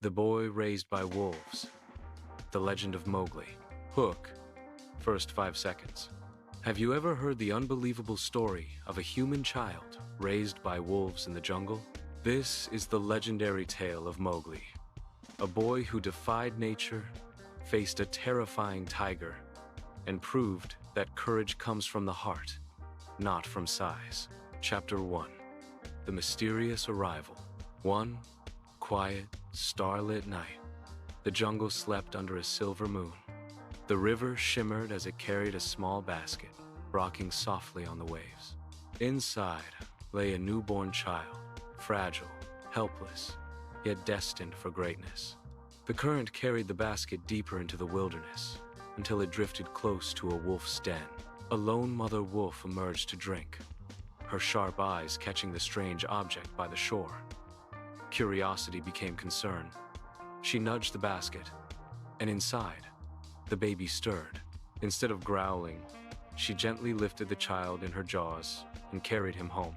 The Boy Raised by Wolves. The Legend of Mowgli. Hook. First 5 seconds. Have you ever heard the unbelievable story of a human child raised by wolves in the jungle? This is the legendary tale of Mowgli, a boy who defied nature, faced a terrifying tiger, and proved that courage comes from the heart, not from size. Chapter 1. The Mysterious Arrival. One quiet, starlit night, the jungle slept under a silver moon. The river shimmered as it carried a small basket, rocking softly on the waves. Inside lay a newborn child, fragile, helpless, yet destined for greatness. The current carried the basket deeper into the wilderness, until it drifted close to a wolf's den. A lone mother wolf emerged to drink, her sharp eyes catching the strange object by the shore. Curiosity became concern. She nudged the basket, and inside, the baby stirred. Instead of growling, she gently lifted the child in her jaws and carried him home.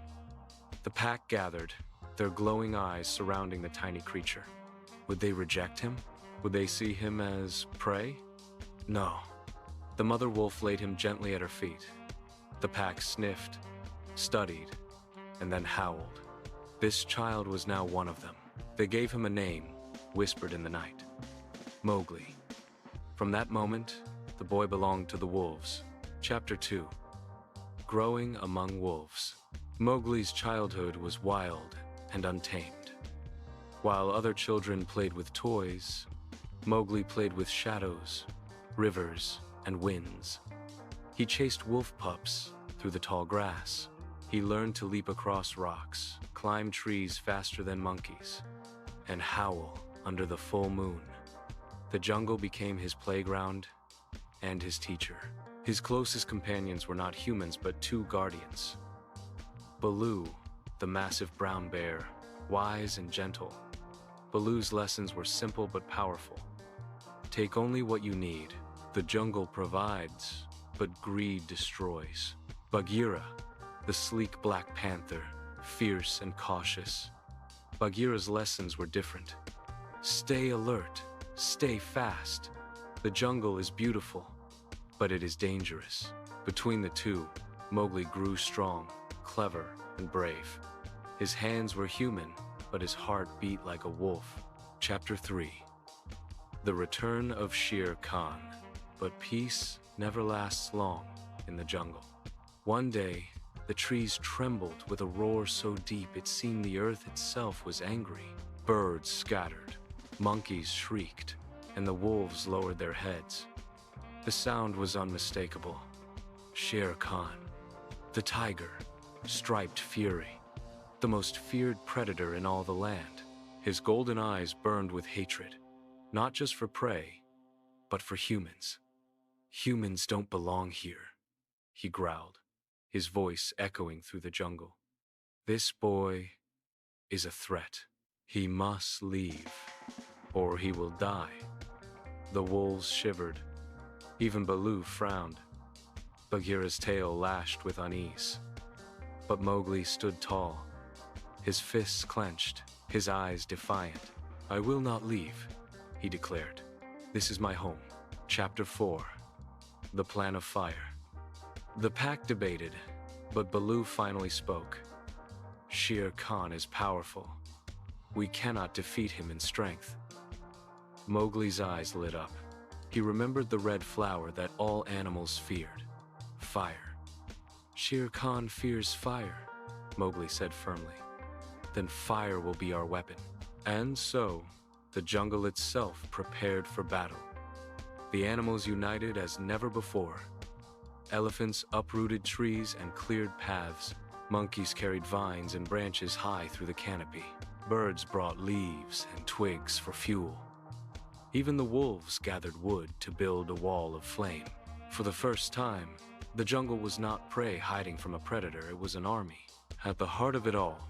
The pack gathered, their glowing eyes surrounding the tiny creature. Would they reject him? Would they see him as prey? No. The mother wolf laid him gently at her feet. The pack sniffed, studied, and then howled. This child was now one of them. They gave him a name, whispered in the night. Mowgli. From that moment, the boy belonged to the wolves. Chapter 2. Growing among wolves. Mowgli's childhood was wild and untamed. While other children played with toys, Mowgli played with shadows, rivers, and winds. He chased wolf pups through the tall grass. He learned to leap across rocks, climb trees faster than monkeys, and howl under the full moon. The jungle became his playground and his teacher. His closest companions were not humans but two guardians. Baloo, the massive brown bear, wise and gentle. Baloo's lessons were simple but powerful. Take only what you need. The jungle provides, but greed destroys. Bagheera, the sleek black panther, fierce and cautious. Bagheera's lessons were different. Stay alert, stay fast. The jungle is beautiful, but it is dangerous. Between the two, Mowgli grew strong, clever, and brave. His hands were human, but his heart beat like a wolf. Chapter 3. The Return of Shere Khan. But peace never lasts long in the jungle. One day, the trees trembled with a roar so deep it seemed the earth itself was angry. Birds scattered, monkeys shrieked, and the wolves lowered their heads. The sound was unmistakable. Shere Khan, the tiger, striped fury, the most feared predator in all the land. His golden eyes burned with hatred, not just for prey, but for humans. Humans don't belong here, he growled, his voice echoing through the jungle. This boy is a threat. He must leave, or he will die. The wolves shivered. Even Baloo frowned. Bagheera's tail lashed with unease. But Mowgli stood tall, his fists clenched, his eyes defiant. I will not leave, he declared. This is my home. Chapter 4. The Plan of Fire. The pack debated, but Baloo finally spoke. Shere Khan is powerful. We cannot defeat him in strength. Mowgli's eyes lit up. He remembered the red flower that all animals feared. Fire. Shere Khan fears fire, Mowgli said firmly. Then fire will be our weapon. And so, the jungle itself prepared for battle. The animals united as never before. Elephants uprooted trees and cleared paths. Monkeys carried vines and branches high through the canopy. Birds brought leaves and twigs for fuel. Even the wolves gathered wood to build a wall of flame. For the first time, the jungle was not prey hiding from a predator, it was an army. At the heart of it all,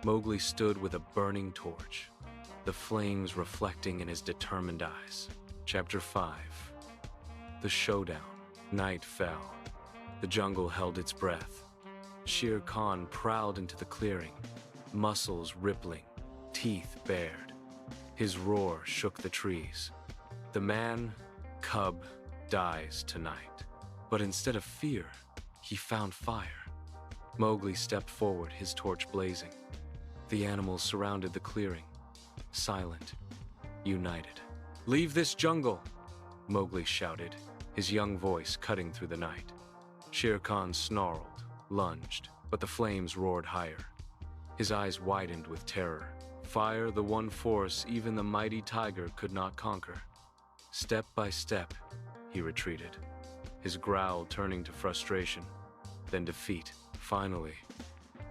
Mowgli stood with a burning torch, the flames reflecting in his determined eyes. Chapter 5. The Showdown. Night fell. The jungle held its breath. Shere Khan prowled into the clearing, muscles rippling, teeth bared. His roar shook the trees. The man-cub dies tonight. But instead of fear, he found fire. Mowgli stepped forward, his torch blazing. The animals surrounded the clearing, silent, united. "Leave this jungle!" Mowgli shouted, his young voice cutting through the night. Shere Khan snarled, lunged, but the flames roared higher. His eyes widened with terror. Fire, the one force even the mighty tiger could not conquer. Step by step, he retreated, his growl turning to frustration, then defeat. Finally,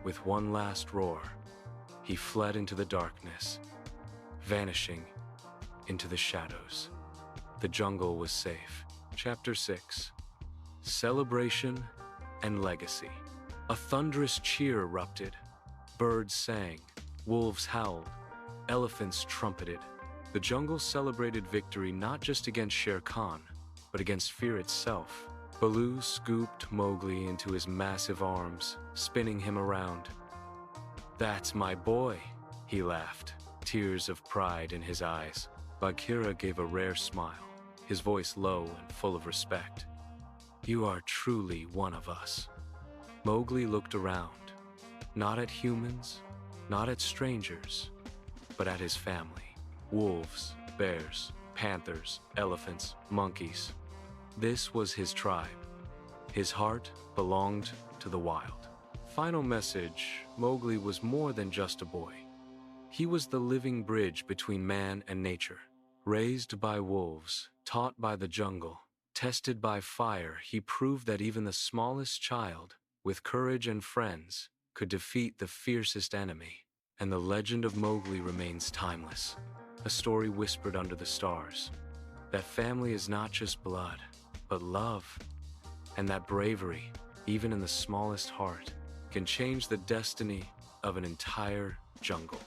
with one last roar, he fled into the darkness, vanishing into the shadows. The jungle was safe. Chapter 6. Celebration and Legacy. A thunderous cheer erupted. Birds sang, wolves howled, elephants trumpeted. The jungle celebrated victory not just against Shere Khan, but against fear itself. Baloo scooped Mowgli into his massive arms, spinning him around. "That's my boy," he laughed, tears of pride in his eyes. Bagheera gave a rare smile, his voice low and full of respect. "You are truly one of us." Mowgli looked around, not at humans, not at strangers, but at his family. Wolves, bears, panthers, elephants, monkeys. This was his tribe. His heart belonged to the wild. Final message: Mowgli was more than just a boy. He was the living bridge between man and nature. Raised by wolves, taught by the jungle, tested by fire, he proved that even the smallest child, with courage and friends, could defeat the fiercest enemy. And the legend of Mowgli remains timeless, a story whispered under the stars. That family is not just blood, but love. And that bravery, even in the smallest heart, can change the destiny of an entire jungle.